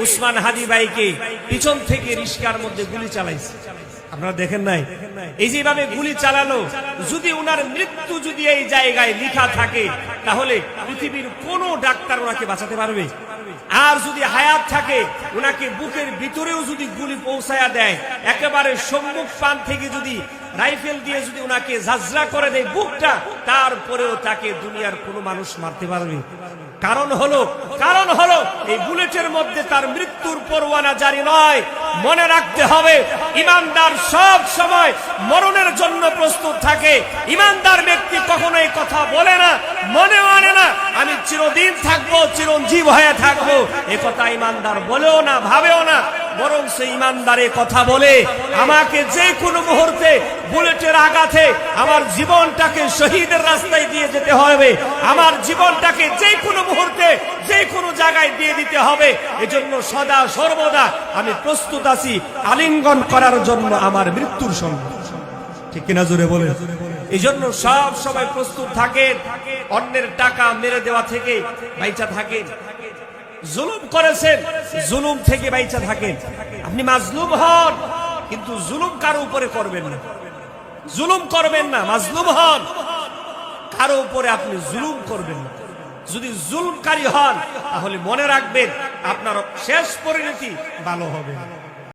উসমান হাদি ভাইকে পিছন থেকে রিস্কার মধ্যে গুলি চালাইছে। আপনারা দেখেন নাই? এই যেভাবে গুলি চালালো, যদি উনার মৃত্যু যদি এই জায়গায় লেখা থাকে তাহলে পৃথিবীর কোন ডাক্তার ওনাকে বাঁচাতে পারবে? আর যদি হায়াত থাকে, উনাকে বুকের ভিতরেও যদি গুলি পৌঁছায়া দেয়, একেবারে সম্মুখ প্রাণ থেকে যদি রাইফেল দিয়ে যদি উনাকে ঝাঁঝরা করে দেয় বুকটা, তারপরেও তাকে দুনিয়ার কোনো মানুষ মারতে পারবে? কারণ হলো এই বুলেটের মধ্যে তার মৃত্যুর পরোয়ানা জারি নয়। মনে রাখতে হবে, ইমানদার সব সময় মরণের জন্য প্রস্তুত থাকে। ইমানদার ব্যক্তি কখনো এই কথা বলে না, মনে আনে না আমি চিরদিন থাকবো, চিরঞ্জীব হয়ে থাকবো। এ কথা ইমানদার বলেও না, ভাবেও না। বরং সে ইমানদারে কথা বলে, আমাকে যে কোনো মুহূর্তে বুলেটের আঘাতে আমার জীবনটাকে শহীদের রাস্তায় দিয়ে যেতে হবে, আমার জীবনটাকে যে কোনো মুহূর্তে যে কোনো জায়গায় দিয়ে দিতে হবে। এজন্য সদা সর্বদা আমি প্রস্তুত আছি আলিঙ্গন করার জন্য আমার মৃত্যুর সঙ্গে। ঠিক কিনা জোরে বলে? এই জন্য সব সময় প্রস্তুত থাকেন। অন্যের টাকা মেরে দেওয়া থেকে বাইচা থাকেন। জুলুম করেছেন, জুলুম থেকে বাইচা থাকেন। আপনি মাজলুম হন, কিন্তু জুলুম কারো উপরে করবেন না। জুলুম করবেন না, মাজলুম হন, কারো উপরে আপনি জুলুম করবেন না। যদি জুলুমকারী হন তাহলে মনে রাখবেন আপনার শেষ পরিণতি ভালো হবে না।